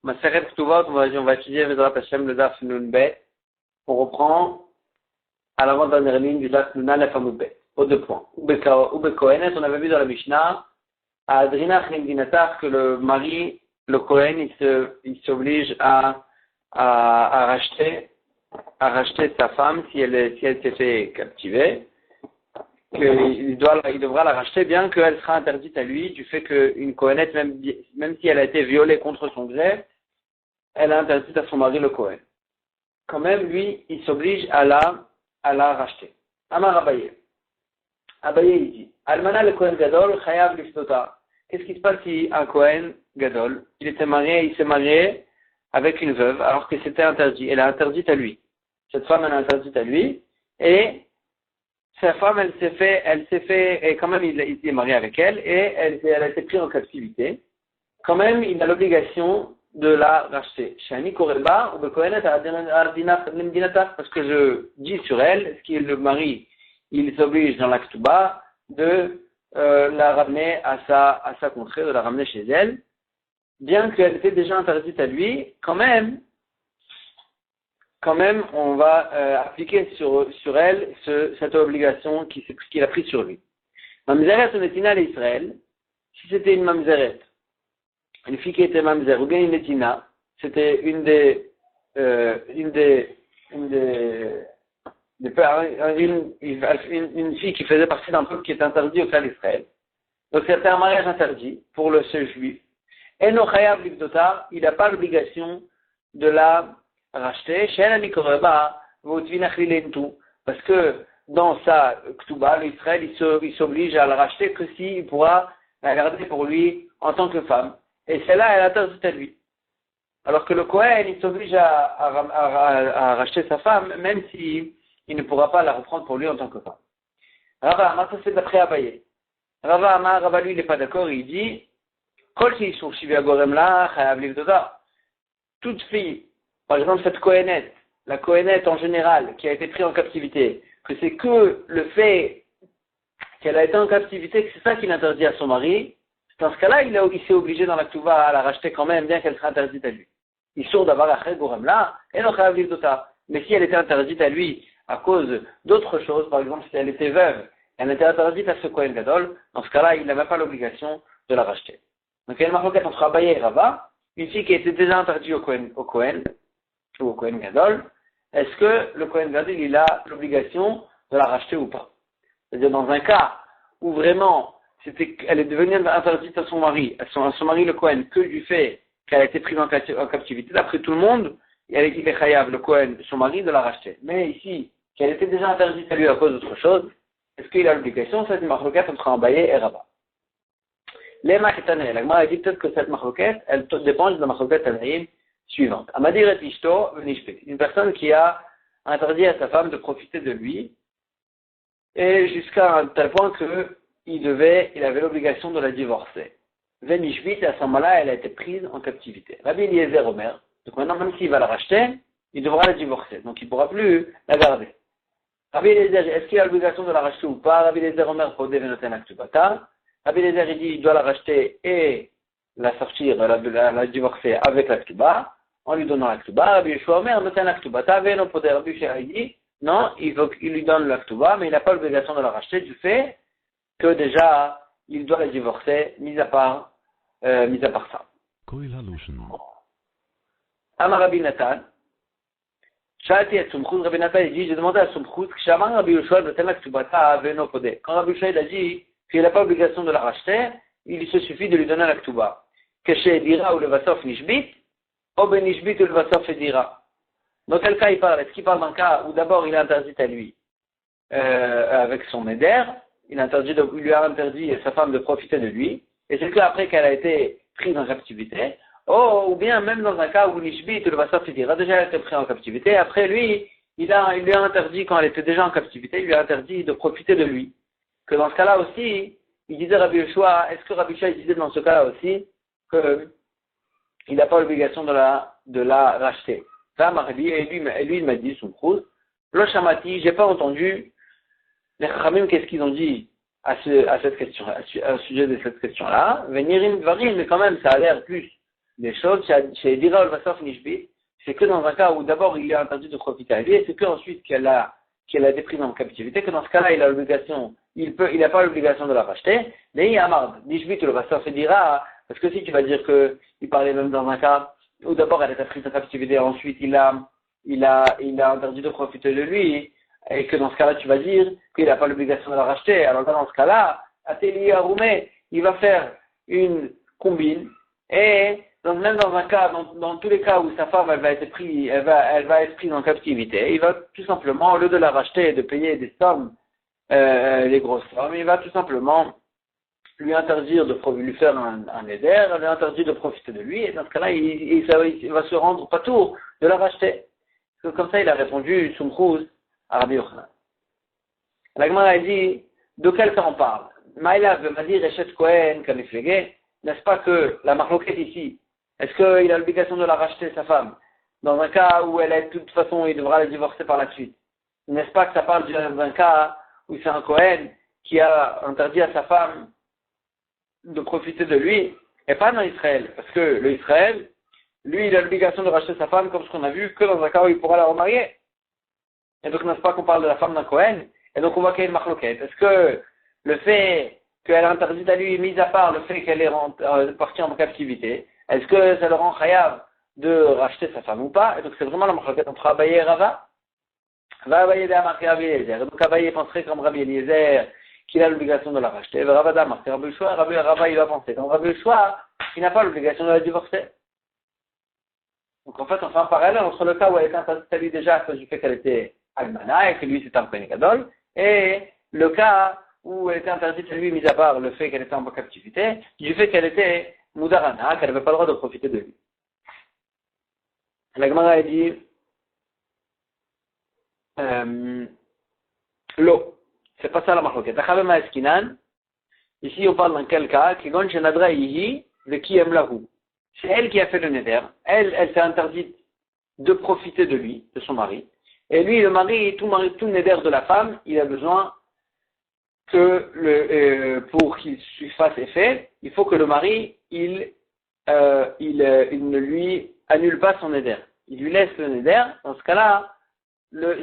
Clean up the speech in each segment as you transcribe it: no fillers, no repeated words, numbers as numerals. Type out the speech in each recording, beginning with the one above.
Maseret Ktuvot, on va étudier Vedrat Hashem le Daf Nun Bet. On reprend à l'avant-dernière ligne du Daf Nun Aleph Amud Bet. Aux deux points. Ube Kohenet, on avait vu dans la Mishnah, à Adrinach Limdinatar, que le mari, le Kohen, il s'oblige à racheter sa femme si elle s'est fait captiver. Il devra la racheter bien qu'elle sera interdite à lui du fait qu'une Kohenet, même si elle a été violée contre son gré, elle est interdite à son mari le Kohen. Quand même, lui, il s'oblige à la racheter. Amar Abaye. Abaye, il dit, Almana le Kohen Gadol, Chayav Liftota. Qu'est-ce qui se passe si un Kohen Gadol, il s'est marié avec une veuve, alors que c'était interdit. Elle est interdite à lui. Cette femme, elle est interdite à lui, et sa femme, elle s'est fait, et quand même, il est marié avec elle, et elle a été prise en captivité. Quand même, il a l'obligation de la racheter. Shani Koreba, ou Bekohenet, parce que je dis sur elle, ce qui est le mari, il s'oblige dans la Ktuba de la ramener à sa contrée, de la ramener chez elle, bien qu'elle était déjà interdite à lui, quand même, on va appliquer sur elle cette obligation qu'il a prise sur lui. Mamzeret Netina l'Israël, si c'était une Mamzeret, une fille qui était Mamzer, ou bien une Netina, c'était une fille qui faisait partie d'un peuple qui est interdit au clan d'Israël. Donc c'était un mariage interdit pour ce juif. Et no chayav livdota, il n'a pas l'obligation de la racheter. Parce que dans sa ktuba, l'Israël, il s'oblige à la racheter que s'il pourra la garder pour lui en tant que femme. Et celle-là, elle est interdite à lui. Alors que le Kohen, il s'oblige à racheter sa femme, même s'il ne pourra pas la reprendre pour lui en tant que femme. Rava Amar, ça c'est d'après Abaye. Rava Amar, Rava lui, il n'est pas d'accord, il dit, toute fille, par exemple cette Kohenet, la Kohenet en général, qui a été prise en captivité, que c'est que le fait qu'elle a été en captivité, que c'est ça qui l'interdit à son mari, dans ce cas-là, il s'est obligé dans la Ktuva à la racheter quand même, bien qu'elle sera interdite à lui. Il sort d'avoir achel goremla, et non chayav livdota. Mais si elle était interdite à lui à cause d'autres choses, par exemple si elle était veuve, elle était interdite à ce Kohen Gadol, dans ce cas-là, il n'avait pas l'obligation de la racheter. Donc il y a une marloquette entre Abaye et Rava, une fille qui était déjà interdite au Kohen ou au Kohen Gadol, est-ce que le Kohen Gadol, il a l'obligation de la racheter ou pas? C'est-à-dire dans un cas où vraiment elle est devenue interdite à son mari le Kohen, que du fait qu'elle a été prise en captivité, d'après tout le monde, il est chayav, le Kohen, son mari, de la racheter. Mais ici, qu'elle était déjà interdite à lui à cause d'autre chose, est-ce qu'il a l'obligation? C'est une marloquette entre Abaye et Rava. Les Maketané, la Gemara dit peut-être que cette marloquette, elle dépend de la marloquette Tanaïm suivante. Amadir et Ishto, une personne qui a interdit à sa femme de profiter de lui, et jusqu'à un tel point que il avait l'obligation de la divorcer. Venishvit, à ce moment-là, elle a été prise en captivité. Rabbi Eliezer Omer, donc maintenant, même s'il va la racheter, il devra la divorcer, donc il ne pourra plus la garder. Rabbi Eliezer, est-ce qu'il a l'obligation de la racheter ou pas? Rabbi Eliezer Omer, Podé Venoten Aktubata. Rabbi Eliezer, il dit, il doit la racheter et la sortir, la divorcer avec l'Aktuba, en lui donnant l'Aktuba. Rabbi Yeshua Omer, Noten Aktubata, Veno Podé. Rabbi Yeshua, il dit, non, il lui donne l'Aktuba, mais il n'a pas l'obligation de la racheter du fait que déjà, il doit la divorcer, mis à part ça. Amar Rabbi Nathan, Shati et Sumchut, Rabbi Nathan, il dit, j'ai demandé à Sumchut, Kshamar Rabbi Yoshua, Noten Aktubata, Veno Podé. Quand Rabbi Yoshua, il a dit qu'il n'a pas l'obligation de la racheter, il se suffit de lui donner l'Aktuba. Keshe Dira ou le Vasof Nishbit, ou Ben Nishbit ou le Vasof Dira. Dans quel cas il parle? Est-ce qu'il parle d'un cas où d'abord il est interdit à lui, avec son méder, il lui a interdit à sa femme de profiter de lui, et c'est qu'après qu'elle a été prise en captivité, ou bien même dans un cas où Nishbit ou le Vassaf Dira, déjà elle a été prise en captivité, après lui, il lui a interdit, quand elle était déjà en captivité, il lui a interdit de profiter de lui. Que dans ce cas-là aussi, il disait Rabbi Yeshua, est-ce que Rabbi Yeshua disait dans ce cas-là aussi qu'il n'a pas l'obligation de la racheter? Et lui il m'a dit, Soumchouz, Lo Shamati, j'ai pas entendu les Chachamim, qu'est-ce qu'ils ont dit à cette question, au sujet de cette question-là. Venirim Dvarim, mais quand même, ça a l'air plus des choses, chez Dira ou Vasaf Nishbit, c'est que dans un cas où d'abord il est interdit de profiter à lui, et c'est qu'ensuite qu'elle a été prise en captivité, que dans ce cas-là, il a l'obligation, il n'a pas l'obligation de la racheter, mais il y a marre, Nishbit ou le Vasaf Dira, parce que si tu vas dire qu'il parlait même dans un cas où d'abord elle était prise en captivité, ensuite il a interdit de profiter de lui, et que dans ce cas-là, tu vas dire qu'il n'a pas l'obligation de la racheter. Alors dans ce cas-là, Ateli Aroumé, il va faire une combine, et même dans un cas, dans tous les cas où sa femme elle va être prise en captivité, il va tout simplement, au lieu de la racheter et de payer des sommes, les grosses sommes, il va tout simplement lui interdire lui faire un éder, lui interdire de profiter de lui, et dans ce cas-là, il va se rendre pas tour de la racheter. Comme ça, il a répondu Sumchus à Rabbi Yochanan. La Gemara a dit, de quel cas on parle? Maïla m'a dit Reshet Kohen Kamiflege, n'est-ce pas que la marloquette ici, est-ce qu'il a l'obligation de la racheter, sa femme, dans un cas où elle est, de toute façon, il devra la divorcer par la suite? N'est-ce pas que ça parle d'un cas où c'est un Kohen qui a interdit à sa femme de profiter de lui, et pas dans Israël, parce que le Israël, lui, il a l'obligation de racheter sa femme, comme ce qu'on a vu, que dans un cas où il pourra la remarier. Et donc, n'est-ce pas qu'on parle de la femme d'un Kohen? Et donc, on voit qu'il y a une marloquette. Est-ce que le fait qu'elle a interdit à lui, mis à part le fait qu'elle est partie en captivité, est-ce que ça le rend chayav de racheter sa femme ou pas? Et donc, c'est vraiment la marloquette entre Abaye et Rava. Va Abaye de Amarke Rabbi Eliezer. Et donc, Abaye penserait comme Rabbi Eliezer qu'il a l'obligation de la racheter. Et Rava d'Amarke Rabbi Yoshua, Rava, il va penser comme Rabbi Yoshua, il n'a pas l'obligation de la divorcer. Donc, en fait, on fait un parallèle entre le cas où elle était interdite à lui déjà à cause du fait qu'elle était Almana et que lui c'était un Kohen Gadol, et le cas où elle était interdite à lui, mis à part le fait qu'elle était en captivité, du fait qu'elle était Moudarana, qu'elle n'avait pas le droit de profiter de lui. La Gemara a dit l'eau. C'est pas ça la marloquette. Achavema Eskinan, ici on parle dans quel cas? Kigon Shenadra Yihi, de qui aime la roue. C'est elle qui a fait le neder. Elle s'est interdite de profiter de lui, de son mari. Et lui, le mari, tout le neder de la femme, il a besoin que pour qu'il se fasse effet, il faut que le mari, il ne lui annule pas son neder. Il lui laisse le neder. Dans ce cas-là,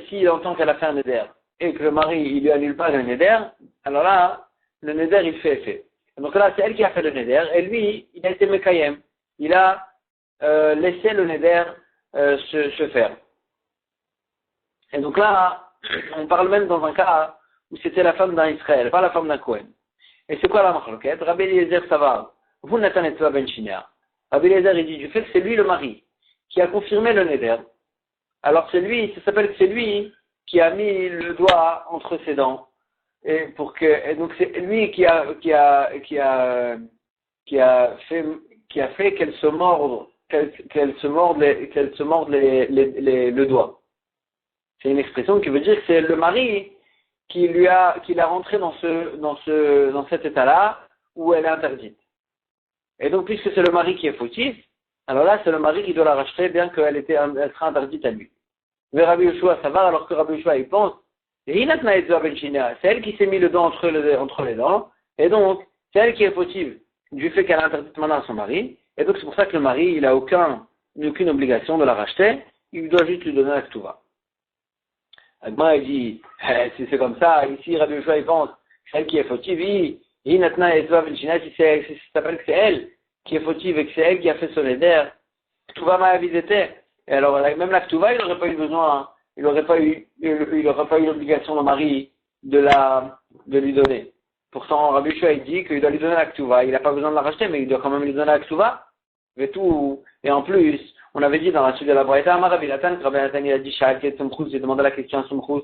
s'il entend qu'elle a fait un neder et que le mari, il lui annule pas le neder, alors là, le neder, il fait effet. Donc là, c'est elle qui a fait le neder, et lui, il a été mekayem. Il a laissé le neder se faire. Et donc là, on parle même dans un cas où c'était la femme d'un Israël, pas la femme d'un Kohen. Et c'est quoi la marloquette? Rabbi Eliezer Savar, vous n'attendez pas ben Shinar. Rabbi Eliezer, il dit du fait que c'est lui le mari qui a confirmé le neder. Alors c'est lui, ça s'appelle que c'est lui qui a mis le doigt entre ses dents. Et donc c'est lui qui a fait qu'elle se morde le doigt. C'est une expression qui veut dire que c'est le mari qui l'a rentré dans cet état-là où elle est interdite. Et donc puisque c'est le mari qui est fautif, alors là c'est le mari qui doit la racheter bien qu'elle sera interdite à lui. Mais Rabbi Yoshua ça va, alors que Rabbi Yoshua il pense, c'est elle qui s'est mis le dent entre les dents, et donc c'est elle qui est fautive du fait qu'elle a interdite maintenant à son mari, et donc c'est pour ça que le mari il a aucune obligation de la racheter, il doit juste lui donner la ktuva. Agma il dit, si c'est comme ça, ici Rabbi Yoshua il pense, c'est elle qui est fautive, si ça s'appelle que c'est elle qui est fautive et que c'est elle qui a fait son éder, ktuva m'a avisé. Et alors même la ktuva il n'aurait pas eu besoin, il n'aurait pas eu l'obligation le mari de lui donner. Pourtant Rabbi Yoshua il dit qu'il doit lui donner la ktuva, il n'a pas besoin de la racheter mais il doit quand même lui donner la ktuva. Et en plus, on avait dit dans la suite de la Braïta, Amar Rabbi Natan, Rabbi Natan il a dit, j'ai demandé la question à Sumchus,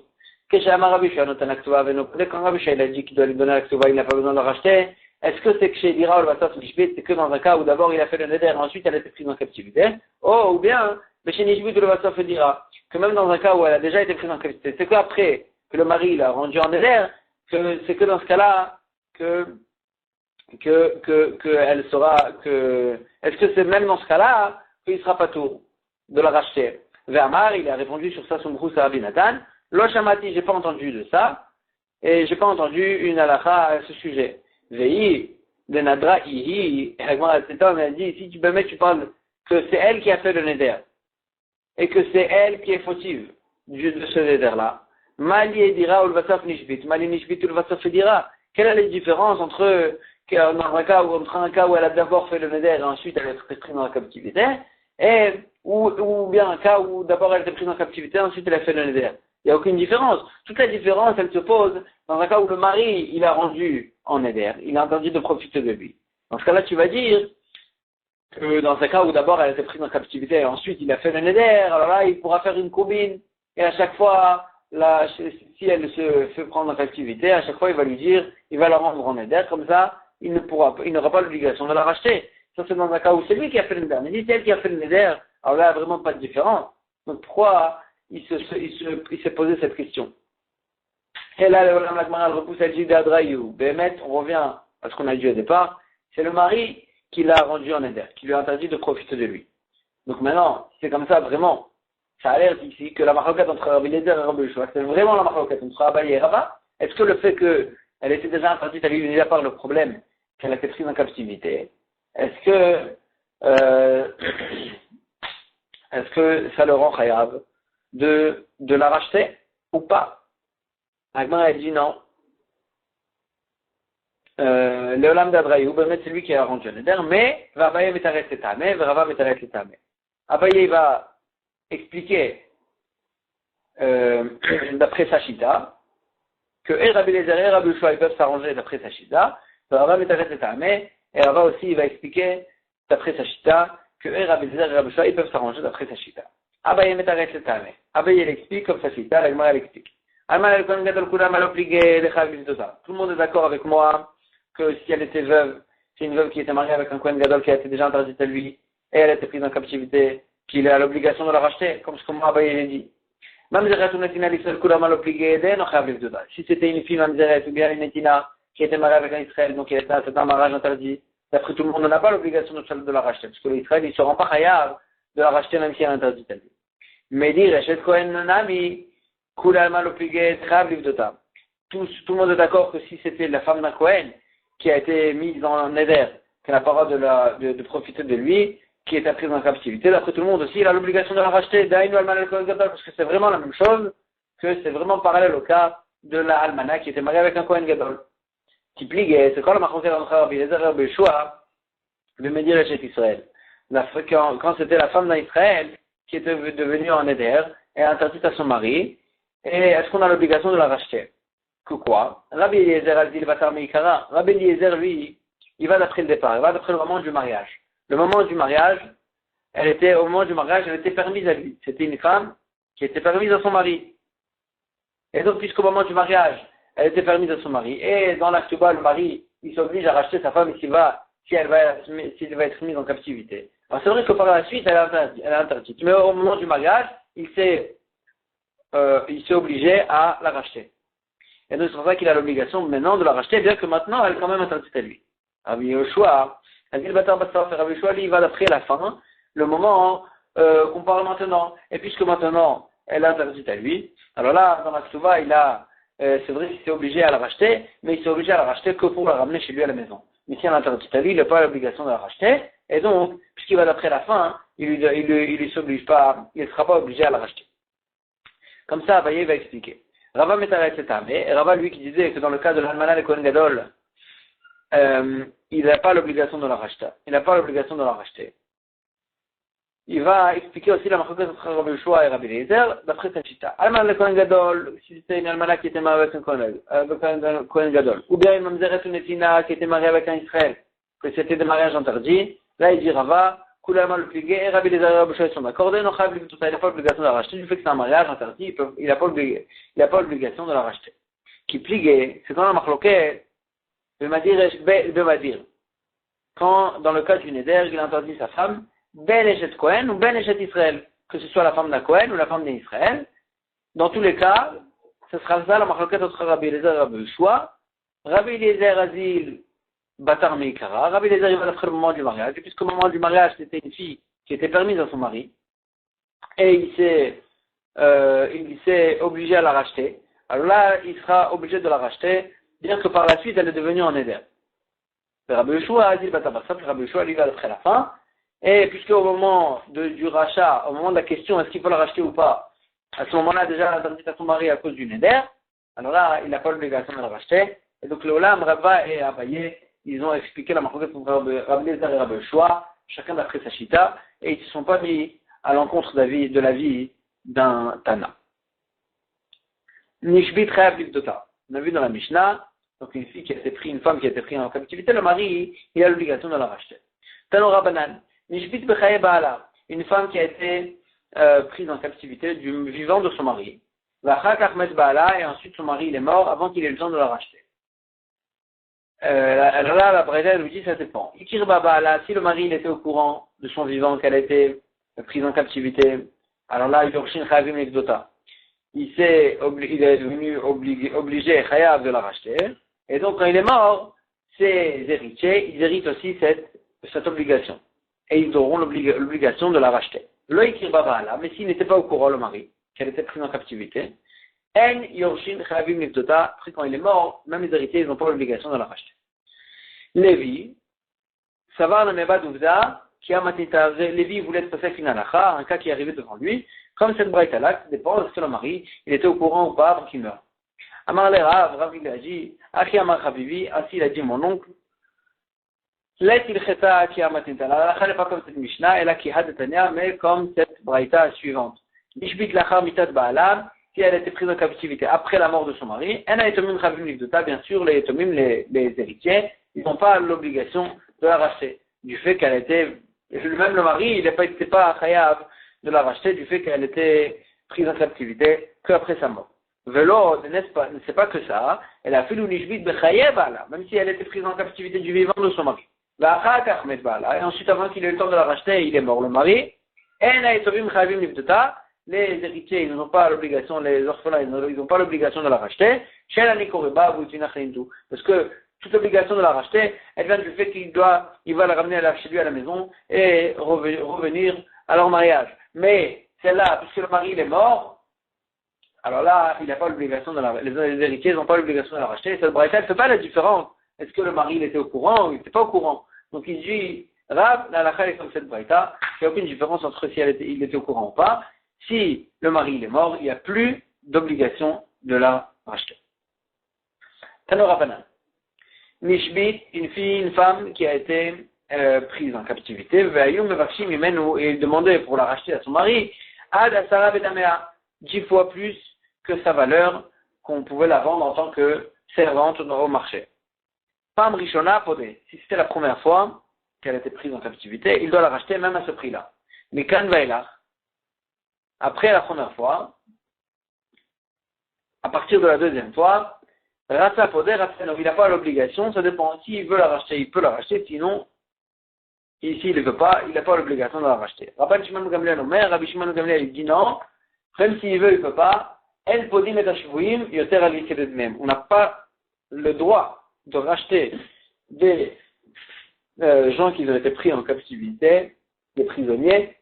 qu'est-ce que Amar Rabbi Yoshua notan la ktuva, quand Rabbi Yoshua il a dit qu'il doit lui donner la ktuva, il n'a pas besoin de la racheter, est-ce que c'est que chez Dira ou le Vasaf Nishbit, c'est que dans un cas où d'abord il a fait le neder et ensuite elle a été prise en captivité, ou bien, mais chez Nishbit ou le Vasaf Dira, que même dans un cas où elle a déjà été prise en captivité, c'est qu'après que le mari l'a rendu en neder, c'est que dans ce cas-là, elle saura est-ce que c'est même dans ce cas-là qu'il sera pas tout de la racheter? Ve'amar, il a répondu sur ça son brous à Rabbi Natan, Lo shamati, j'ai pas entendu de ça, et j'ai pas entendu une halakha à ce sujet. Ve'i, de nadra ihi, et Agmar al-Setam, elle dit, si tu parles que c'est elle qui a fait le neder, et que c'est elle qui est fautive de ce neder-là, Mali dira ou le vasaf nishbit, Mali nishbit ou le vasaf dira. Quelle est la différence entre un cas où elle a d'abord fait le neder et ensuite elle a été prise dans la captivité, ou bien un cas où d'abord elle a été prise en captivité et ensuite elle a fait le neder. Il n'y a aucune différence. Toute la différence, elle se pose dans un cas où le mari, il a rendu en neder, il a interdit de profiter de lui. Dans ce cas-là, tu vas dire que dans un cas où d'abord elle a été prise en captivité et ensuite il a fait le neder, alors là, il pourra faire une combine. Et à chaque fois, si elle se fait prendre en captivité, à chaque fois, il va lui dire, il va la rendre en neder, comme ça, il n'aura pas l'obligation de la racheter. Ça, c'est dans un cas où c'est lui qui a fait le neder. Mais si c'est elle qui a fait le neder, alors là, il n'y a vraiment pas de différence. Donc, pourquoi il s'est posé cette question? Et là, le Gemara repousse elle dit d'Adrayou. Bémet, on revient à ce qu'on a dit au départ. C'est le mari qui l'a rendu en neder, qui lui a interdit de profiter de lui. Donc maintenant, c'est comme ça, vraiment. Ça a l'air ici que la marloquette entre Rabbi Eliezer et Rabbi Yoshua, c'est vraiment la marloquette entre Abaye et Rava. Est-ce que le fait qu'elle était déjà interdite à lui, mis à part le problème qu'elle a été prise en captivité, est-ce que ça le rend chayav de la racheter ou pas? Agma elle dit non. Léolam d'Adrayou, c'est lui qui a rendu le neder, mais Abaye m'étaret le tamé, Rava m'étaret le tamé. Abaye va expliquer d'après sa chita que Rabbi Eliezer et Rabbi Yoshua peuvent s'arranger d'après sa chita, Rava m'étaret le tamé, et Rava aussi il va expliquer d'après sa chita que Rabbi Eliezer et Rabbi Yoshua peuvent s'arranger d'après sa chita. Abaye m'étaret le tamé. Abaye il explique comme sa chita, la Gemara elle explique. Tout le monde est d'accord avec moi que si elle était veuve, c'est une veuve qui était mariée avec un Kohen Gadol qui a été déjà interdite à lui, et elle a été prise en captivité, qu'il a l'obligation de la racheter, comme ce que moi Abaye l'a dit. Si c'était une fille mamzeret ou bien une netina qui était mariée avec un Israël, donc c'est un mariage interdit, d'après tout le monde, on n'a pas l'obligation de la racheter, parce que l'Israël, il ne se rend pas chayav de la racheter même si elle est interdite à lui. Mais dire, tout le monde est d'accord que si c'était la femme d'un Kohen qui a été mise en neder, qui n'a pas le droit de profiter de lui, qui est prise en captivité, d'après tout le monde aussi, il a l'obligation de la racheter, parce que c'est vraiment la même chose, que c'est vraiment parallèle au cas de la Almana qui était mariée avec un Kohen Gadol. Qui pliguait, c'est quand la marquée entre Rabbi Eliezer et Rabbi Yoshua de Médir chez Israël. Quand c'était la femme d'Israël qui était devenue en neder et interdite à son mari, et est-ce qu'on a l'obligation de la racheter? Que quoi? Rabbi Eliezer a dit le Batar Meikara. Rabbi Eliezer, lui, il va d'après le départ, il va d'après le moment du mariage. Le moment du mariage, elle était permise à lui. C'était une femme qui était permise à son mari. Et donc, puisqu'au moment du mariage, elle était permise à son mari, et dans l'acte bas, le mari, il s'oblige à racheter sa femme s'il va être mis en captivité. Alors c'est vrai que par la suite, elle est interdite. Mais au moment du mariage, il s'est obligé à la racheter. Et donc c'est pour ça qu'il a l'obligation maintenant de la racheter, bien que maintenant elle est quand même interdite à lui. Rabbi Yoshua, Rabbi Yoshua, lui, il va d'après la fin, le moment qu'on parle maintenant. Et puisque maintenant elle est interdite à lui, alors là, dans la Ksuva, c'est vrai qu'il s'est obligé à la racheter, mais il s'est obligé à la racheter que pour la ramener chez lui à la maison. Mais si elle est interdite à lui, il n'a pas l'obligation de la racheter, et donc, puisqu'il va d'après la fin, il ne sera pas obligé à la racheter. Comme ça, Abaye va expliquer. Rava Metaret Tamé, et Rava lui qui disait que dans le cas de l'Almana le Kohen Gadol, il n'a pas l'obligation de la racheter. Il va expliquer aussi la marque entre Rabbi Yoshua et Rabbi Eliezer d'après cette chita. Almana le Kohen Gadol, si c'était une Almana qui était mariée avec un Kohen Gadol, ou bien une Mamzeret ou Netina qui était mariée avec un Israël, que c'était des mariages interdits, là il dit Rava, Koulama le pligué, et Rabbi Eliezer et Rabbi Yoshua sont d'accord, il n'a pas l'obligation de la racheter, du fait que c'est un mariage interdit, il n'a pas l'obligation de la racheter. Qui pligué, c'est quand la marloquette, de dire, quand dans le cas du Neder, il interdit sa femme, Ben Eshet Kohen ou Ben Eshet Israël, que ce soit la femme d'un Kohen ou la femme d'Israël, dans tous les cas, ce sera ça la marloquette entre Rabbi Eliezer et Rabbi Yoshua. Rabbi Eliezer Azil Batar Meikara, Rabbi Eliezer il va d'après le moment du mariage, et puisqu'au moment du mariage c'était une fille qui était permise à son mari, et il s'est obligé à la racheter, alors là il sera obligé de la racheter, bien que par la suite elle est devenue en Neder. Rabbi Yoshua Azil Batar Bassam, Rabbi Yoshua lui va d'après la fin, Et puisque au moment du rachat, au moment de la question, est-ce qu'il faut la racheter ou pas, à ce moment-là, déjà, elle a dit à son mari à cause du neder, alors là, il n'a pas l'obligation de la racheter. Et donc, le Olam, Rabba et Abaye, ils ont expliqué la marque pour Rabbi Eliezer et Rabbi Yoshua, chacun d'après sa chita, et ils ne se sont pas mis à l'encontre de l'avis d'un Tana. Nishbit Chayav Livdota. On a vu dans la Mishnah, donc une femme qui a été prise en captivité, le mari, il a l'obligation de la racheter. Tano Rabbanan. Nishbit Bechaye Baala. Une femme qui a été prise en captivité du vivant de son mari. Vachak Ahmed Baala, et ensuite son mari il est mort avant qu'il ait le temps de la racheter. Alors là, la Braïda nous dit ça dépend. Ikirba Baala, si le mari il était au courant de son vivant qu'elle a été prise en captivité, alors là, Yorshin Chavim Ekdota. Il est devenu obligé, Chayav, de la racheter. Et donc, quand il est mort, ses héritiers, ils héritent aussi cette obligation. Et ils auront l'obligation de la racheter. Loïkir Babaala, mais s'il n'était pas au courant, le mari, qu'elle était prise en captivité, En Yorshin Chavim Ekdota, après quand il est mort, même les héritiers, ils n'ont pas l'obligation de la racheter. Lévi, Savar Nameba Douvda, qui a matitavé, Lévi voulait se passer une halakha, un cas qui est arrivé devant lui, comme cette braïta-là, ça dépend est-ce que le mari, il était au courant ou pas avant qu'il meure. Amar le Rav, il a dit, Achi Amar Chavivi, Asi il a dit mon oncle, Let il cheta qui a matita. La halakha n'est pas comme cette Mishnah, elle a qui had etania, mais comme cette braïta suivante. Nishbit lachar mitat ba'alam, si elle était prise en captivité après la mort de son mari, en a etomim chavim livdota, bien sûr, les etomim, les héritiers, ils n'ont pas l'obligation de la racheter. Du fait qu'elle était, même le mari, il n'était pas chayav de la racheter du fait qu'elle était prise en captivité qu'après sa mort. Velo, n'est pas que ça, elle a fait l'unishbit bechayev ala, même si elle était prise en captivité du vivant de son mari. Et ensuite, avant qu'il ait eu le temps de la racheter, il est mort, le mari. Les héritiers, ils n'ont pas l'obligation, les orphelins, ils n'ont pas l'obligation de la racheter. Parce que toute obligation de la racheter, elle vient du fait il va la ramener chez lui à la maison et revenir à leur mariage. Mais celle-là, puisque le mari il est mort, alors là, il n'a pas l'obligation les héritiers n'ont pas l'obligation de la racheter. Cette braïta, elle ne fait pas la différence. Est-ce que le mari il était au courant ou il n'était pas au courant? Donc il dit, Rav, la halakha est comme cette braïta, il n'y a aucune différence entre si il était au courant ou pas. Si le mari il est mort, il n'y a plus d'obligation de la racheter. Tanorabanan. Nishbit, une femme qui a été prise en captivité, et il demandait pour la racheter à son mari, Ad Asara Bedamea, 10 fois plus que sa valeur qu'on pouvait la vendre en tant que servante au marché. Femme Rishona Podé, si c'était la première fois qu'elle était prise en captivité, il doit la racheter même à ce prix-là. Mais quand va après la première fois, à partir de la deuxième fois, Ratsa Podé, il n'a pas l'obligation, ça dépend. S'il veut la racheter, il peut la racheter, sinon, ici il ne veut pas, il n'a pas l'obligation de la racheter. Rabbi Shimon Gamliel Omer, Rabbi Shimon Gamliel il dit non, même s'il veut, il ne peut pas. El Podim et Ashvuim, Yoter Aliké de même. On n'a pas le droit de racheter des gens qui ont été pris en captivité, des prisonniers,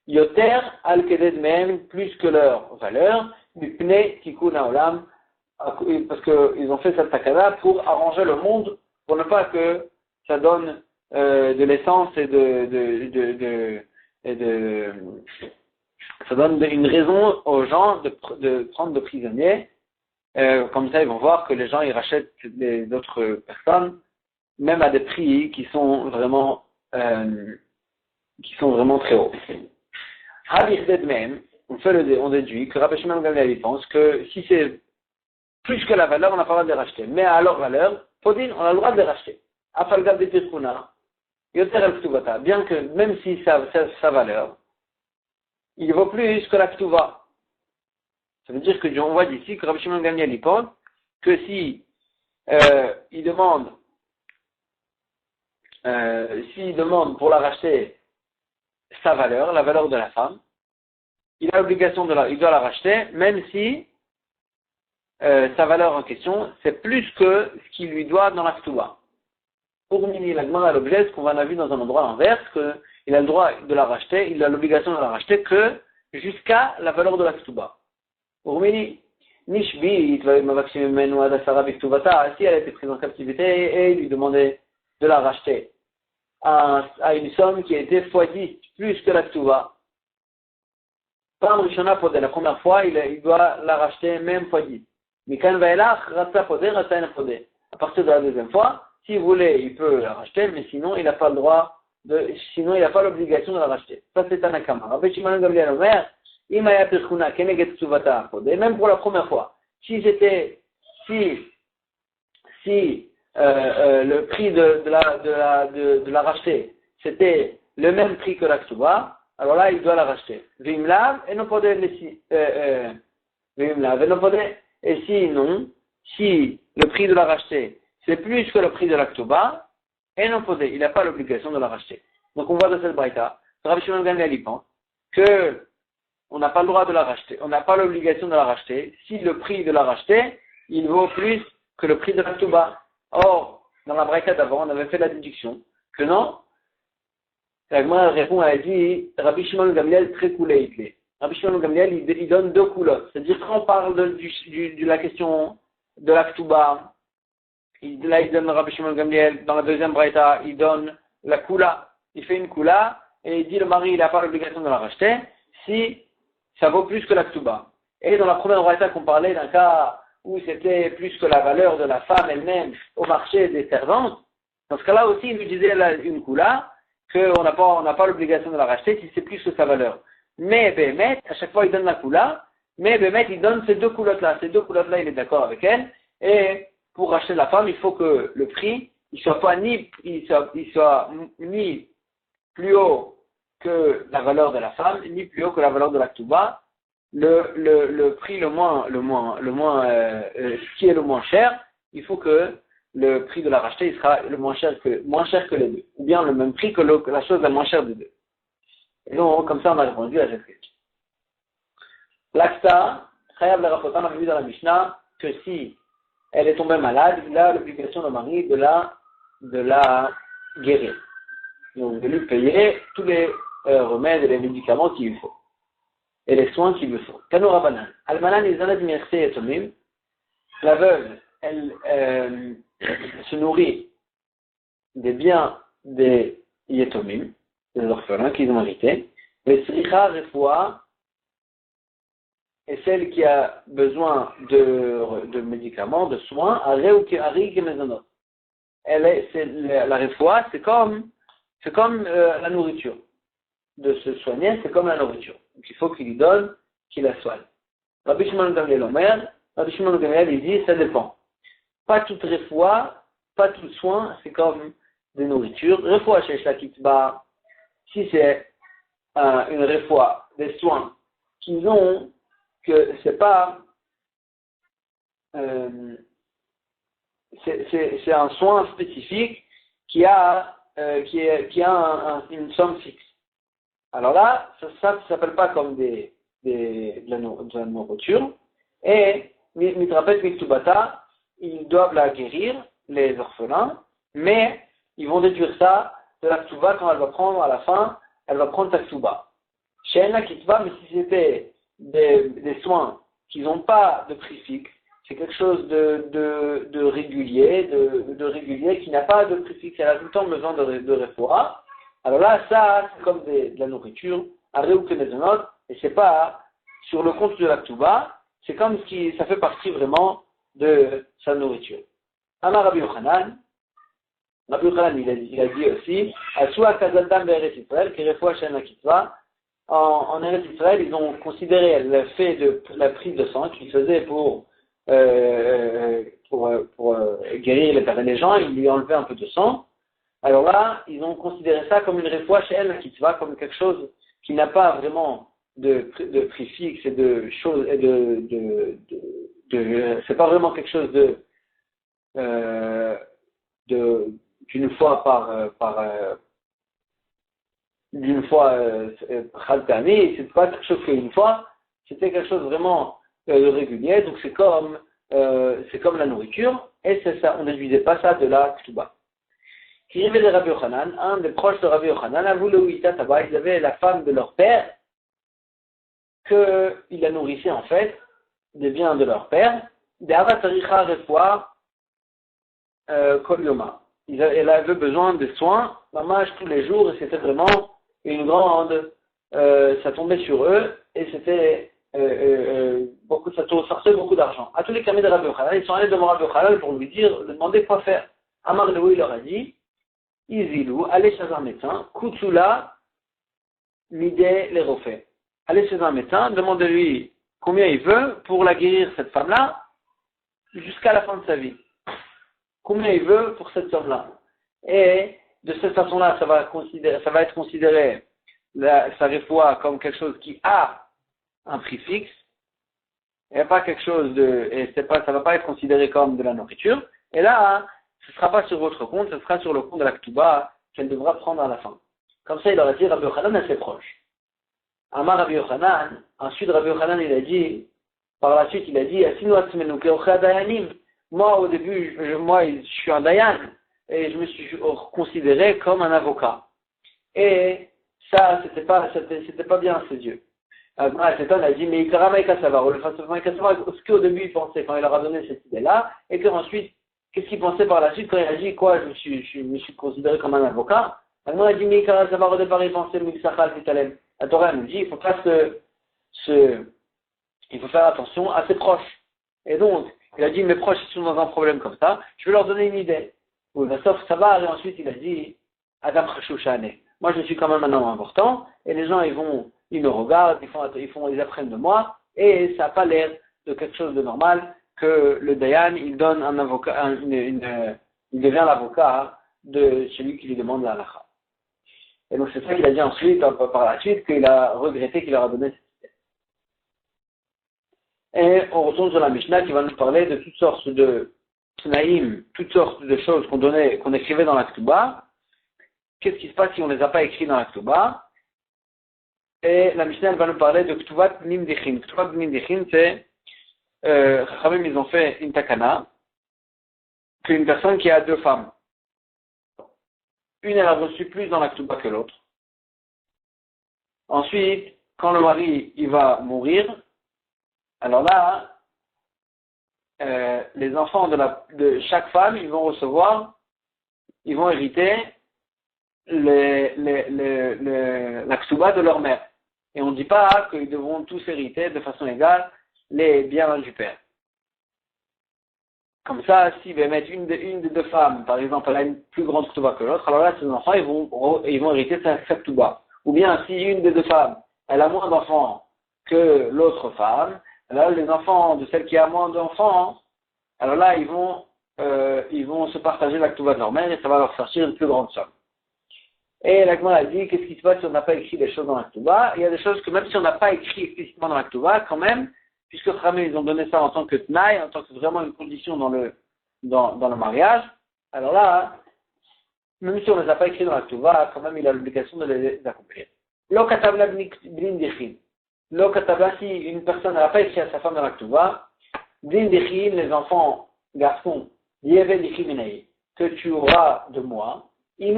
Yoter Al-Keded même, plus que leur valeur, Mipne Tikkun Haolam, parce qu'ils ont fait cette takana pour arranger le monde, pour ne pas que ça donne de l'essence et ça donne une raison aux gens de prendre de prisonniers. Comme ça, ils vont voir que les gens ils rachètent d'autres personnes, même à des prix qui sont vraiment très hauts. Même, on déduit que Rabbi Shimon Gamliel pense que si c'est plus que la valeur, on n'a pas le droit de les racheter. Mais à leur valeur, Podin, on a le droit de les racheter. Afalgab de Pirkuna, Yoter al Ktuvata, bien que même si sa valeur, il vaut plus que la Ktuva. Ça veut dire que on voit d'ici que Rabbi Shimon Gamliel pense que si il demande pour la racheter sa valeur, la valeur de la femme, il a l'obligation il doit la racheter, même si sa valeur en question, c'est plus que ce qu'il lui doit dans la Ktuva. Pour Mini, la demande à l'objet, ce qu'on a vu dans un endroit inverse, qu'il a le droit de la racheter, il a l'obligation de la racheter que jusqu'à la valeur de la Ktuva. Pour Mini, Nishbi, si elle a été prise en captivité et il lui demandait de la racheter à une somme qui était fois 10, plus que la Ktuva. Pas Rishona Podé, la première fois, il doit la racheter même fois 10. Mais quand Vaelach, Ratsa Podé, Ratsa Podé. À partir de la deuxième fois, s'il voulait, il peut la racheter, mais sinon, il n'a pas le droit sinon, il n'a pas l'obligation de la racheter. Ça, c'est un akama. Rabbi Shimon Gamliel Omer, Imaya Pirchuna, Keneget Ktuvata Podé, même pour la première fois. Si le prix de la racheter, c'était le même prix que la Ktuva, alors là, il doit la racheter. Vimlav, et non podé, Vimlav, et non podé. Et sinon, si le prix de la racheter, c'est plus que le prix de la Ktuva, et non podé, il n'a pas l'obligation de la racheter. Donc, on voit dans cette braïta, Rabbi Shimon Gamliel pense que on n'a pas le droit de la racheter, on n'a pas l'obligation de la racheter, si le prix de la racheter, il vaut plus que le prix de la Ktuva. Or, dans la braïta d'avant, on avait fait la déduction que non. La Gemara répond, elle dit, Rabbi Shimon Gamliel très coulé itlé. Rabbi Shimon Gamliel, il donne deux coulottes. C'est-à-dire, quand on parle de la question de la Ktuba, là, il donne Rabbi Shimon Gamliel, dans la deuxième braïta, il donne la kula. Il fait une kula, et il dit, le mari, il n'a pas l'obligation de la racheter, si ça vaut plus que la Ktuba. Et dans la première braïta qu'on parlait d'un cas où c'était plus que la valeur de la femme elle-même au marché des servantes, dans ce cas-là aussi, il nous disait une kula, qu'on n'a pas l'obligation de la racheter si c'est plus que sa valeur. Mais Bémet, à chaque fois il donne la kula, mais Bémet il donne ces deux coulottes-là. Ces deux coulottes-là, il est d'accord avec elle, et pour racheter la femme, il faut que le prix, il soit ni plus haut que la valeur de la femme, ni plus haut que la valeur de la Ktuba. Le prix ce qui est le moins cher, il faut que le prix de la racheter, il sera le moins cher que les deux. Ou bien le même prix que la chose la moins chère des deux. Et donc, comme ça, on a répondu à cette question. L'Akta, Khayab la Rapotan, on a vu dans la Mishnah que si elle est tombée malade, il a l'obligation, le mari, de la guérir. Donc, de lui payer tous les remèdes et les médicaments qu'il lui faut. Et les soins qu'il lui faut. Kano Rabanan. Almanan Izanad Mirse Etomim. La veuve, elle se nourrit des biens des Yetomim, des orphelins qu'ils ont hérités. Mais Sricha Refoua est celle qui a besoin de médicaments, de soins, Ari Gemezonot. La Refoua, c'est comme la nourriture. De se soigner, c'est comme la nourriture. Donc il faut qu'il lui donne, qu'il la soigne. Rabbi Shimon Gamliel Omer, Rabbi Shimon Gamliel, il dit, ça dépend. Pas toute refoua, pas tout soin, c'est comme des nourritures. Refoua chez Shakitba, si c'est une refoua, des soins qu'ils ont, que c'est pas, c'est un soin spécifique qui a une somme fixe. Alors là, ça ne s'appelle pas comme de la nourriture. Et, mitrapet miktubata, ils doivent la guérir, les orphelins, mais ils vont déduire ça de la ktuba quand elle va prendre à la fin, elle va prendre sa ktuba. Chez Enna Kitva, mais si c'était des soins qui n'ont pas de prix fixe, c'est quelque chose de régulier, de régulier qui n'a pas de prix fixe, elle a tout le temps besoin de refoua. Alors là, ça, c'est comme de la nourriture, Aréou Kenezonot, et c'est pas sur le compte de la Ktuba, c'est comme si ça fait partie vraiment de sa nourriture. Amar Rabbi Yochanan, il a dit aussi, Asua Kazaldam Be'eretz Israël, qui refoua Shena Kitva, en Eretz Israël, ils ont considéré le fait de la prise de sang qu'ils faisaient pour guérir les gens, ils lui enlevaient un peu de sang. Alors là, ils ont considéré ça comme une refoua chez elle, qui va comme quelque chose qui n'a pas vraiment de prix fixe et de choses et c'est pas vraiment quelque chose d'une fois d'une fois khaltani, c'est pas quelque chose qu'une fois, c'était quelque chose vraiment régulier, donc c'est comme la nourriture, et c'est ça, on ne déduisait pas ça de la ktuba. Qui arrivait de Rabbi Yochanan, un des proches de Rabbi Yochanan, a voulu Ouïta Taba, ils avaient la femme de leur père, qu'il la nourrissait en fait, des biens de leur père, des Avataricha Refoua Kol Yoma. elle avait besoin de soins, maman, tous les jours, et c'était vraiment une grande, ça tombait sur eux, et c'était beaucoup, ça sortait beaucoup d'argent. À tous les camis de Rabbi Yochanan, ils sont allés devant Rabbi Yochanan pour lui demander quoi faire. Amar Leou, il leur a dit, Izilou, allez chez un médecin, Kutsula, Midé, les refaits. Allez chez un médecin, demandez-lui combien il veut pour la guérir, cette femme-là, jusqu'à la fin de sa vie. Combien il veut pour cette somme-là. Et de cette façon-là, ça va être considéré sa réfoua comme quelque chose qui a un prix fixe, et pas quelque chose ça va pas être considéré comme de la nourriture. Et là, ce sera pas sur votre compte, ce sera sur le compte de la Ktuba qu'elle devra prendre à la fin. Comme ça, il aurait dit Rabbi Yochanan assez proche. Amar Rabbi Yochanan, ensuite Rabbi Yochanan, il a dit, par la suite, il a dit, Asinu atzmenu keochei dayanim. Moi, au début, je suis un dayan, et je me suis considéré comme un avocat. Et ça, c'était pas bien à ses yeux. Cet homme a dit, mais Ikara Maïka Savar, ce qu'au début il pensait quand il leur a donné cette idée-là, et qu'ensuite, qu'est-ce qu'il pensait par la suite quand il a dit, quoi, je me suis considéré comme un avocat? Alors, il a dit, mais Ikara Savar, au départ, il pensait, Miksachal Fitalem. La Torah nous dit, il faut pas il faut faire attention à ses proches. Et donc, il a dit, mes proches, ils sont dans un problème comme ça, je vais leur donner une idée. Oui, ben, sauf ça va, et ensuite il a dit, Adam Khashouchane. Moi, je suis quand même un homme important, et les gens, ils me regardent, ils apprennent de moi, et ça n'a pas l'air de quelque chose de normal que le Dayan, il donne un avocat, il devient l'avocat de celui qui lui demande la halakha. Et donc, c'est ça qu'il a dit ensuite, par la suite, qu'il a regretté qu'il leur a donné cette idée. Et on retourne sur la Mishnah qui va nous parler de toutes sortes de tnaïm, toutes sortes de choses qu'on écrivait dans la Ktuba. Qu'est-ce qui se passe si on ne les a pas écrits dans la Ktuba? Et la Mishnah va nous parler de Ktuvat Nimdichin. Ktuvat Nimdichin, c'est Chachamim, ils ont fait une takana, qu'une personne qui a deux femmes. Une, elle a reçu plus dans la Ktuba que l'autre. Ensuite, quand le mari il va mourir, alors là, les enfants de chaque femme, ils vont hériter la ksuba de leur mère. Et on ne dit pas qu'ils devront tous hériter de façon égale les biens du père. Comme ça, si une des deux femmes, par exemple, elle a une plus grande ksuba que l'autre, alors là, ces enfants, ils vont hériter sa ksuba. Ou bien, si une des deux femmes, elle a moins d'enfants que l'autre femme, alors les enfants de celle qui a moins d'enfants, alors là, ils vont se partager la ktuba de leur mère et ça va leur sortir une plus grande somme. Et la Gemara a dit, qu'est-ce qui se passe si on n'a pas écrit des choses dans la ktuba? Il y a des choses que même si on n'a pas écrit explicitement dans la ktuba, quand même, puisque Chachamim, ils ont donné ça en tant que tnaï, en tant que vraiment une condition dans le mariage, alors là, même si on ne les a pas écrits dans la ktuba, quand même, il a l'obligation de les accomplir. Lo katabla blin dichin. Lo katabla, si une personne n'a pas écrit à sa femme dans la ktuba, blin dichin, les enfants, garçons, yeve dichin que tu auras de moi, c'est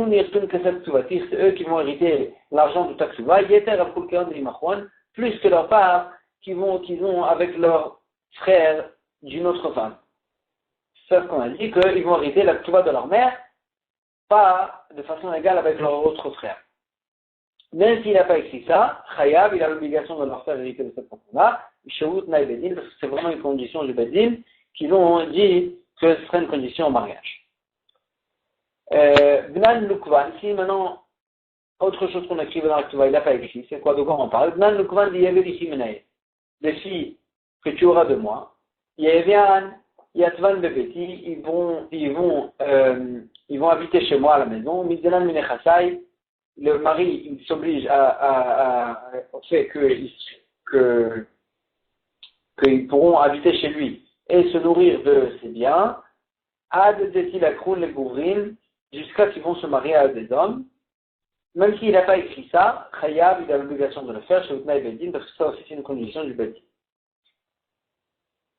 eux qui vont hériter l'argent de ta ksuba, plus que leur part qu'ils ont avec leurs frères d'une autre femme. C'est ce qu'on a dit, qu'ils vont hériter la ksuba de leur mère, pas de façon égale avec leur autre frère. Même s'il n'a pas écrit ça, Chayab, il a l'obligation de leur faire hériter de cette façon-là, parce que c'est vraiment une condition du Bedin, qu'ils ont dit que ce serait une condition au mariage. Bnan Lukvan, si maintenant, autre chose qu'on écrit dans la Ktuba, il n'a pas écrit, c'est quoi, de quoi on parle? Bnan Lukvan dit Yavelichi Menaye, des filles que tu auras de moi, Yavian, Yatvan Bebeti, ils vont habiter chez moi à la maison, Midzelan Minechasai, le mari, il s'oblige au fait qu'ils pourront habiter chez lui et se nourrir de ses biens, Ad Detil Akroun le Gouvrin, jusqu'à ce qu'ils vont se marier à des hommes, même s'il n'a pas écrit ça, Chayab, il a l'obligation de le faire chez Utnaï Bedin, parce que ça aussi c'est une condition du Bedin.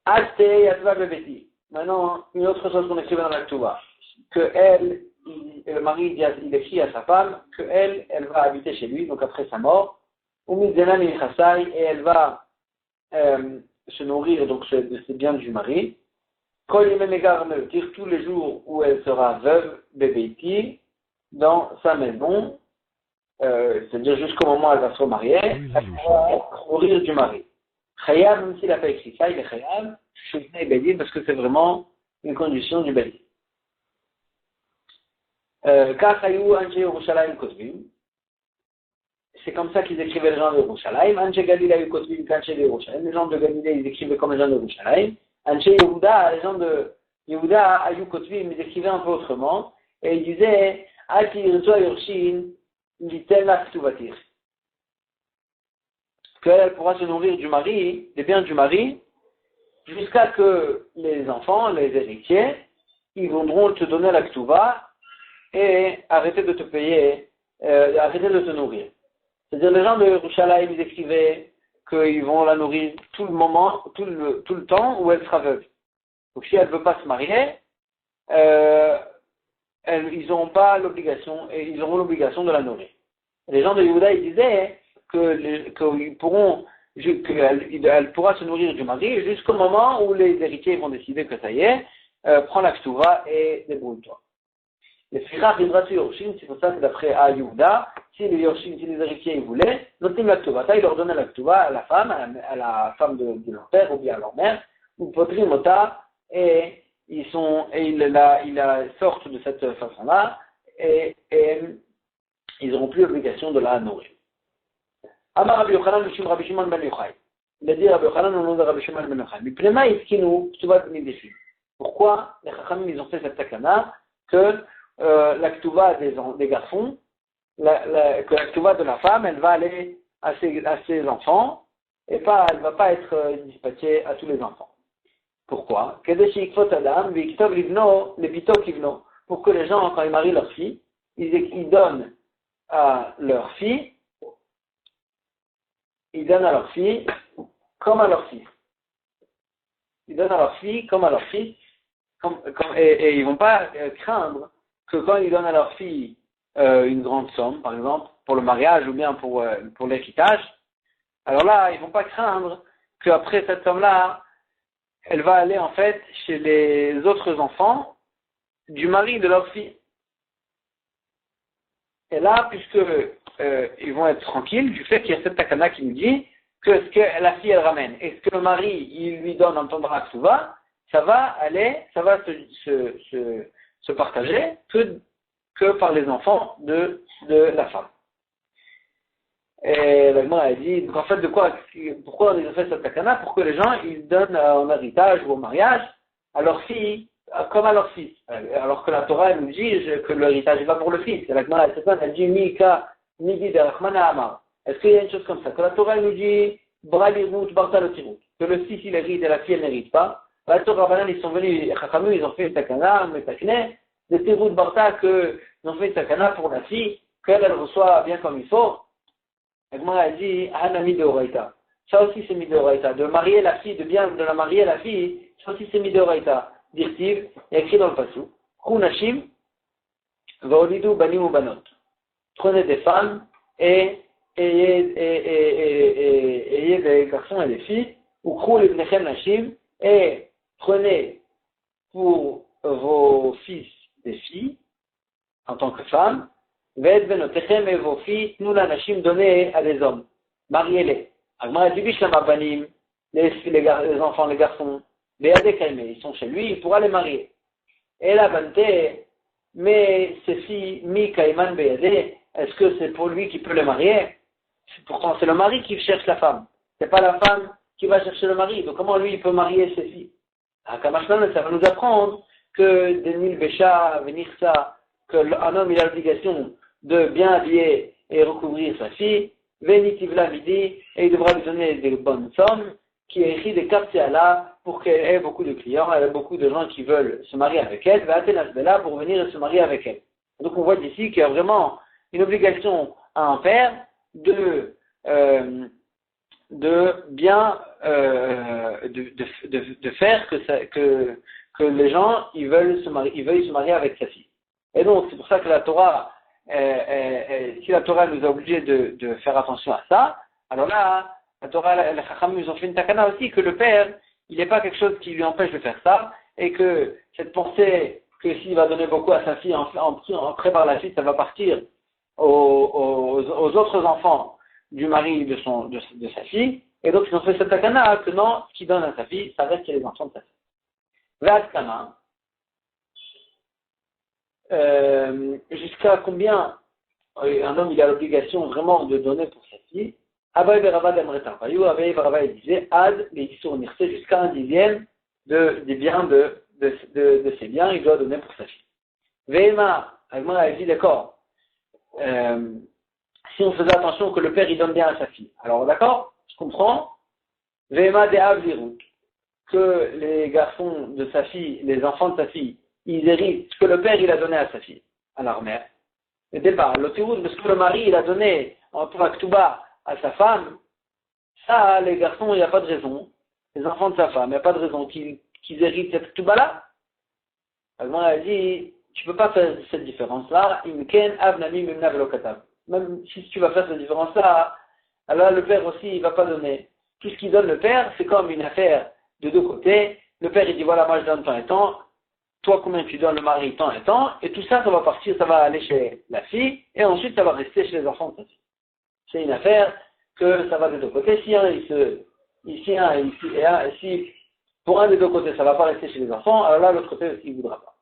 Aste Yatva Bebeti. Maintenant, une autre chose qu'on écrivait dans la Ktuba, que le mari il écrit à sa femme, qu'elle va habiter chez lui, donc après sa mort, Umidzenan Minchasai, et elle va se nourrir donc de ses biens du mari. Kol Yemei Megar Meotir, tous les jours où elle sera veuve, Bebeiti, dans sa maison, c'est-à-dire jusqu'au moment où elle va se remarier, elle va mourir du mari. Chayav, même s'il n'a pas écrit ça, il est Chayav, Shuvnei Bedin, parce que c'est vraiment une condition du Bedin. Kachayu Anche Yerushalayim Kotvim, c'est comme ça qu'ils écrivaient les gens de Yerushalayim. Anche Galilea Kotvim, Kanche de Yerushalayim, les gens de Galilée, ils écrivaient comme les gens de Yerushalayim. Anche Yehuda, les gens de Yehuda, Ayu Kotvim, ils écrivaient un peu autrement, et ils disaient, Ati Yirzoa Yorshin, Litel Naktuvatir. Qu'elle pourra se nourrir du mari, des biens du mari, jusqu'à que les enfants, les héritiers, ils voudront te donner la ktuva et arrêter de te payer, arrêter de te nourrir. C'est-à-dire les gens de Yerushalayim, ils écrivaient qu'ils vont la nourrir tout le moment, tout le temps où elle sera veuve. Donc si elle ne veut pas se marier, ils n'auront pas l'obligation, et ils auront l'obligation de la nourrir. Les gens de Yehuda, ils disaient qu'elle pourra se nourrir du mari jusqu'au moment où les héritiers vont décider que ça y est, prends la ktuva et débrouille-toi. Les firach Hidratu Yorshin, c'est pour ça que d'après Yehuda, si les Yorshin, si les héritiers ils voulaient, notim la ktuva, ils leur donnaient la ktuva à la femme de leur père ou bien à leur mère, ou potrim ota, et ils sortent de cette façon-là, et ils n'auront plus l'obligation de la nourrir. Amar Rabbi Yochanan Mishum Rabbi Shimon ben Yochai. Il a dit Rabbi Yochanan au nom de Rabbi Shimon ben Yochai. Miplema iskinu ktuvat mideshim. Pourquoi les Chachamim ils ont fait cette takana que la ktuva des garçons, que la ktuva de la femme, elle va aller à ses enfants et pas, elle va pas être dispatchée à tous les enfants. Pourquoi? Pour que les gens, quand ils marient leur fille, ils donnent à leur fille comme à leur fils. Ils donnent à leur fille comme à leur fils, et ils ne vont pas craindre que quand ils donnent à leur fille une grande somme, par exemple, pour le mariage ou bien pour l'héritage, alors là, ils ne vont pas craindre qu'après cette somme-là, elle va aller en fait chez les autres enfants du mari de leur fille. Et là, puisque ils vont être tranquilles du fait qu'il y a cette takana qui nous dit que ce que la fille elle ramène et ce que le mari il lui donne en temps de Ktuva, ça va se partager que par les enfants de la femme. Et la Gemara a dit, donc en fait pourquoi ils ont fait cette takana? Pour que les gens ils donnent en héritage ou au mariage à leur fille comme à leur fils. Alors que la Torah elle nous dit que l'héritage est pas pour le fils. Et la Gemara elle dit Mika Midi de Rachmana Amar. Est-ce qu'il y a une chose comme ça? Que la Torah nous dit Bralirut Bartalotirut, que le fils il hérite et la fille elle n'hérite pas. La Torah Banan ils sont venus, Chachamim ils ont fait une takana, Metakne, de Tirut Barta que ils ont fait une takana pour la fille, qu'elle reçoit bien comme il faut. La Gemara a dit Hanami de Oraita. Ça aussi c'est Midoraita. De marier la fille, de la marier la fille, ça aussi c'est Midoraita. Dirtiv, il y a écrit dans le passou. Khunashim, Vaolidu Banim ou Banot. Prenez des femmes et ayez des garçons et des filles. Ou Khou les Nechem Nashim, et prenez pour vos fils des filles, en tant que femmes. Ved Benotechem et vos filles, nous la Nashim, donnez à des hommes. Mariez-les. Agmara dit Bishlama Banim, les enfants, les garçons. Ils sont chez lui, il pourra les marier. Et la Bante, mais ces filles, Mi Kaiman Beyade, est-ce que c'est pour lui qui peut les marier? Pourtant, c'est le mari qui cherche la femme. C'est pas la femme qui va chercher le mari. Donc, comment lui, il peut marier ses filles? À Kamashnan, ça va nous apprendre que Denil Bécha, venir ça, qu'un homme, il a l'obligation de bien habiller et recouvrir sa fille, Venitivla Midi, et il devra lui donner des bonnes sommes, qui est écrit des là pour qu'elle ait beaucoup de clients, elle a beaucoup de gens qui veulent se marier avec elle, va là pour venir se marier avec elle. Donc on voit ici qu'il y a vraiment une obligation à un père de faire que les gens ils veuillent se marier avec sa fille. Et donc c'est pour ça que la Torah, si la Torah nous a obligés de faire attention à ça, alors là la Torah, les Chachamim, ils ont fait une takana aussi, que le père, il n'est pas quelque chose qui lui empêche de faire ça, et que cette pensée que s'il va donner beaucoup à sa fille, après par la suite, ça va partir aux autres enfants du mari de sa fille, et donc ils ont fait cette takana que non, ce qu'il donne à sa fille, ça reste chez les enfants de sa fille. Ve'atkana, jusqu'à combien un homme il a l'obligation vraiment de donner pour sa fille. Abaye Beravad Amretar Payou, Abaye Beravad disait Ad, les Yisur Nirse, jusqu'à un dixième des biens de ses biens, il doit donner pour sa fille. Ve'ema, Agmar a dit d'accord, si on faisait attention que le père il donne bien à sa fille. Alors d'accord, je comprends. Ve'ema de Avlirut, que les garçons de sa fille, les enfants de sa fille, ils héritent ce que le père il a donné à sa fille, à leur mère. Le départ, l'autoroute, parce que le mari il a donné en tant que Touba à sa femme, ça, les garçons, il n'y a pas de raison. Les enfants de sa femme, il n'y a pas de raison qu'ils héritent cette Touba-là. Alors, elle a dit, tu ne peux pas faire cette différence-là. Même si tu vas faire cette différence-là, alors le père aussi, il ne va pas donner. Tout ce qu'il donne le père, c'est comme une affaire de deux côtés. Le père, il dit, voilà, moi je donne tant et tant. Toi, combien tu donnes le mari, tant et tant. Et tout ça, ça va partir, ça va aller chez la fille. Et ensuite, ça va rester chez les enfants de sa fille. C'est une affaire que ça va des deux côtés. Si pour un des deux côtés, ça ne va pas rester chez les enfants, alors là, l'autre côté, il ne voudra pas.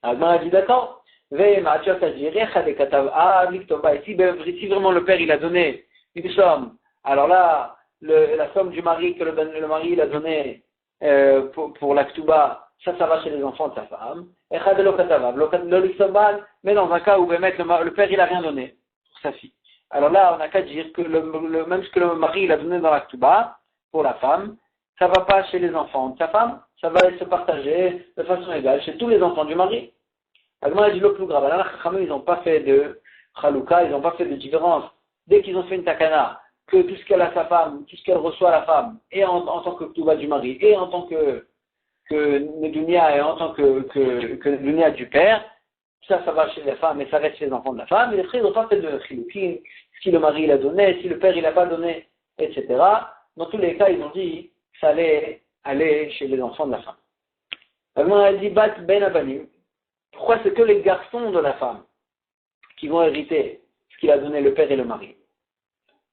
Alors, a dit d'accord. Si vraiment le père, il a donné une somme, alors là, la somme du mari que le mari, il a donné pour la Ktuba, ça va chez les enfants de sa femme. Mais dans un cas où le père, il a rien donné pour sa fille. Alors là, on n'a qu'à dire que même ce que le mari il a donné dans la Ktuba, pour la femme, ça ne va pas chez les enfants de sa femme, ça va se partager de façon égale chez tous les enfants du mari. Alors, dit le plus grave. Alors, ils n'ont pas fait de Chalouka, ils n'ont pas fait de différence. Dès qu'ils ont fait une takana, que tout ce qu'elle a sa femme, tout ce qu'elle reçoit la femme, et en tant que Ktuba du mari, et en tant que Nedunia, et en tant que Nedunia du père, ça va chez les femmes et ça reste chez les enfants de la femme. Et les frères n'ont pas fait de chiloukin, si le mari il a donné, si le père il n'a pas donné, etc. Dans tous les cas, ils ont dit que ça allait aller chez les enfants de la femme. Alors, on a dit Bat Ben Abanim. Pourquoi c'est que les garçons de la femme qui vont hériter ce qu'il a donné le père et le mari?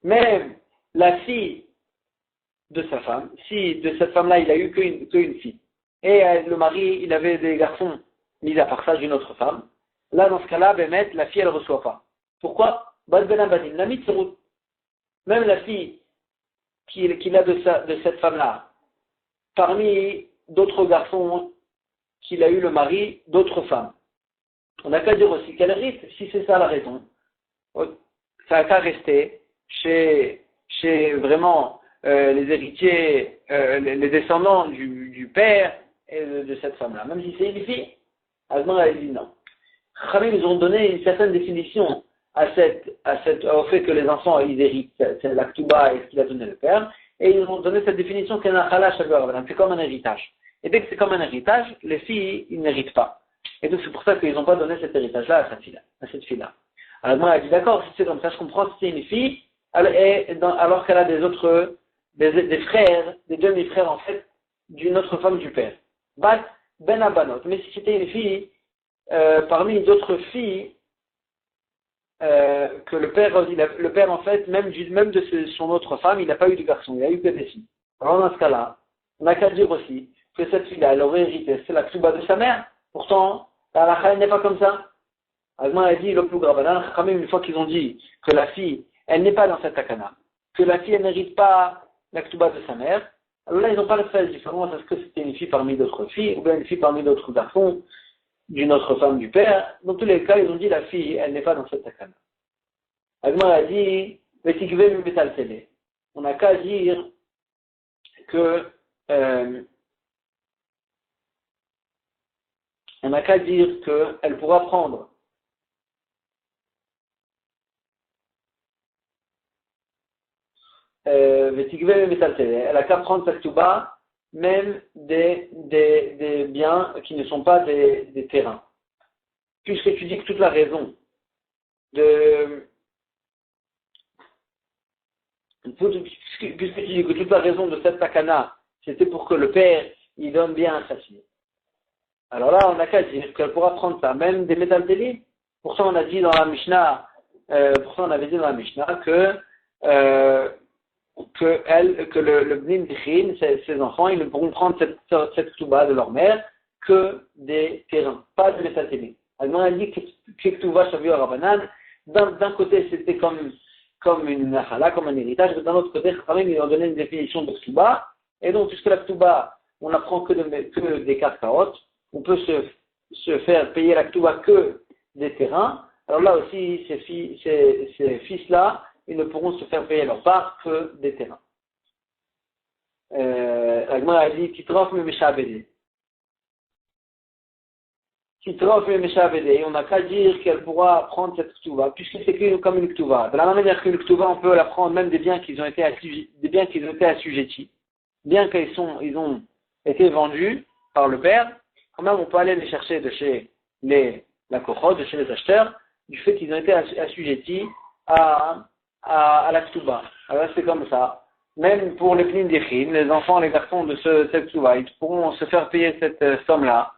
Même la fille de sa femme, si de cette femme-là il a eu qu'une fille, et le mari il avait des garçons mis à part ça d'une autre femme, là dans ce cas-là, Bémet, la fille elle ne reçoit pas. Pourquoi? Même la fille qu'il a de cette femme-là, parmi d'autres garçons qu'il a eu le mari d'autres femmes. On n'a qu'à dire aussi qu'elle hérite, si c'est ça la raison. Ça n'a qu'à rester chez vraiment les héritiers, les descendants du père et de cette femme-là. Même si c'est une fille, Azman a dit non. Khamim, ils ont donné une certaine définition au fait que les enfants ils héritent, c'est la Ktuba et ce qu'il a donné le père, et ils ont donné cette définition qu'un achalash, c'est comme un héritage. Et dès que c'est comme un héritage, les filles, ils n'héritent pas. Et donc c'est pour ça qu'ils n'ont pas donné cet héritage-là à cette fille-là. Alors moi, elle dit d'accord, si c'est comme ça, je comprends si c'est une fille, alors qu'elle a des frères, des demi-frères en fait, d'une autre femme du père. Bat ben abanot. Mais si c'était une fille, parmi d'autres filles, que le père en fait, même de son autre femme, il n'a pas eu de garçon, il a eu que des filles. Alors dans ce cas-là, on n'a qu'à dire aussi que cette fille-là, elle aurait hérité, c'est la Ktuba de sa mère. Pourtant, la halakha n'est pas comme ça. Azman a dit le plus grave. Quand même, une fois qu'ils ont dit que la fille, elle n'est pas dans cette takana, que la fille, elle n'hérite pas la Ktuba de sa mère, alors là, ils n'ont pas fait la différence. Est-ce que c'était une fille parmi d'autres filles, ou bien une fille parmi d'autres garçons, d'une autre femme du père? Dans tous les cas, ils ont dit la fille, elle n'est pas dans cette takana. Azman a dit, on n'a qu'à dire que on n'a qu'à dire qu'elle pourra prendre elle a qu'à prendre sa ktuba, même des biens qui ne sont pas des terrains. Puisque tu dis que toute la raison puisque tu dis que toute la raison de cette takana, c'était pour que le père il donne bien à sa fille. Alors là, on n'a qu'à dire qu'elle pourra prendre ça, même des métaltélim. Pour ça, on a dit dans la Mishnah, on avait dit dans la Mishnah que le Bnin Dichin, ses enfants, ils ne pourront prendre cette Ktuba de leur mère que des terrains, pas de métaltélim. Alors, on a dit que Ktuba Shavio Rabanan, d'un côté, c'était comme une nachala, comme un héritage, mais d'un autre côté, ils ont donné une définition de Ktuba, et donc, puisque la Ktuba, on n'apprend que des karkaot, on peut se faire payer la Ktuba que des terrains. Alors là aussi, ces fils-là, ils ne pourront se faire payer leur part que des terrains. Agma a dit, Titrof me Meshabede. Titrof me Meshabede. On n'a qu'à dire qu'elle pourra prendre cette Ktuba, puisque c'est comme une Ktuba. De la même manière qu'une Ktuba, on peut la prendre même des biens qui ont été assujettis, bien qu'ils ont été vendus par le père. Quand même, on peut aller les chercher de chez la Kochot, de chez les acheteurs, du fait qu'ils ont été assujettis à la Ktuba. Alors c'est comme ça. Même pour les Pnim Dichin, les enfants, les garçons de cette Ktuba, ils pourront se faire payer cette somme-là.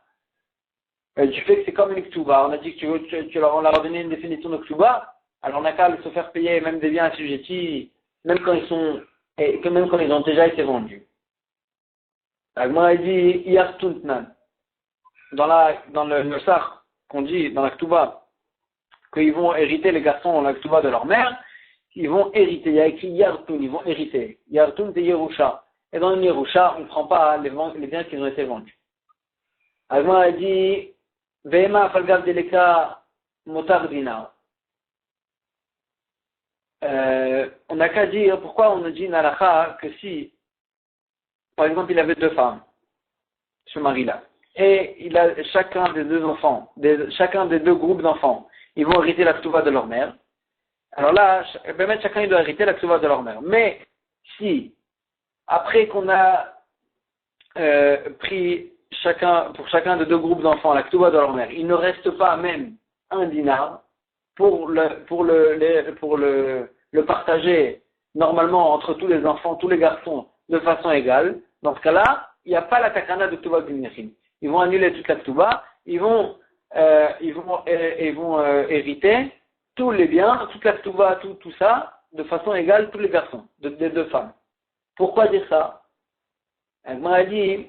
Du fait que c'est comme une Ktuba. On a dit que on leur a donné une définition de Ktuba, alors on n'a qu'à se faire payer même des biens assujettis, même quand ils ont déjà été vendus. Alors, il dit, Yartuntnan. Dans le sar qu'on dit dans la Ktuba, qu'ils vont hériter les garçons la Ktuba de leur mère, ils vont hériter. Il y a écrit Yartun, ils vont hériter. Yartun de Yerusha. Et dans le Yerusha, on ne prend pas les biens qui ont été vendus. Alors, il dit, Vema falgav deleka motar dinar. On n'a qu'à dire, pourquoi on nous dit Nalacha que si, par exemple, il avait deux femmes, ce mari-là, et il a chacun des deux enfants, chacun des deux groupes d'enfants, ils vont hériter la Ktuba de leur mère. Alors là, chacun il doit hériter la Ktuba de leur mère. Mais si, après qu'on a pris pour chacun des deux groupes d'enfants la Ktuba de leur mère, il ne reste pas même un dinar pour le partager normalement entre tous les enfants, tous les garçons, de façon égale. Dans ce cas-là, il n'y a pas la takana de Ktuba Bnin Dichin. Ils vont annuler toute la Ktuba, ils vont hériter tous les biens, toute la Ktuba, tout ça, de façon égale, tous les garçons, des deux femmes. Pourquoi dire ça? Elle m'a dit,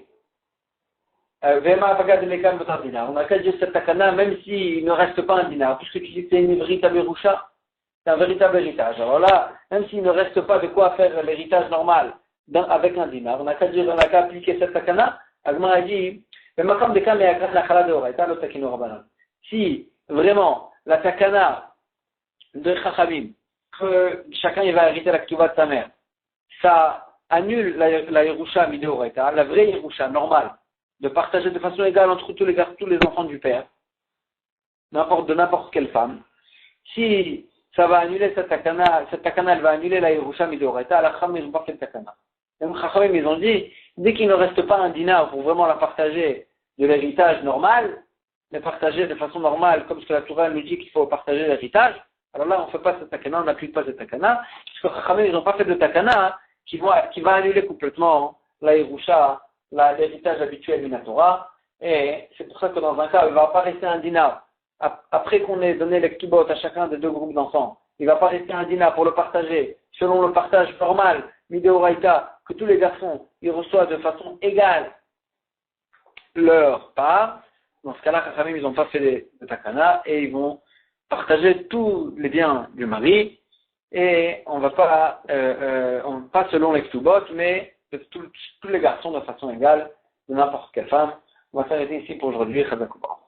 on n'a qu'à dire cette takana, même s'il ne reste pas un dinar, puisque tu dis que c'est une véritable Yerusha, c'est un véritable héritage. Alors là, même s'il ne reste pas de quoi faire l'héritage normal avec un dinar, on n'a qu'à appliquer cette takana. Agma a dit, si vraiment la takana de Chachamim, que chacun il va hériter la Ktuba de sa mère, ça annule la Yerusha Mideoraita, la vraie Yerusha normale, de partager de façon égale entre tous les enfants du père, de n'importe quelle femme. Si ça va annuler cette takana elle va annuler la Yerusha Mideoraita, la Chachamim ils n'ont pas fait de takana. Les Chachamim ils ont dit, dès qu'il ne reste pas un dinar pour vraiment la partager de l'héritage normal, mais partager de façon normale, comme ce que la Torah nous dit qu'il faut partager l'héritage, alors là on ne fait pas cette takana, on n'applique pas cette takana, puisque les Chachamim ils n'ont pas fait de takana qui va annuler complètement la Yerusha, l'héritage habituel de la Torah, et c'est pour ça que dans un cas, il ne va pas rester un dinar. Après qu'on ait donné les ktubot à chacun des deux groupes d'enfants, il ne va pas rester un dinar pour le partager selon le partage normal, Mideoraita, que tous les garçons ils reçoivent de façon égale leur part. Dans ce cas-là, les familles ils n'ont pas fait de takana et ils vont partager tous les biens du mari et on va pas selon les ktubot, mais tous les garçons de façon égale de n'importe quelle femme. On va s'arrêter ici pour aujourd'hui. Chazak U'Barach.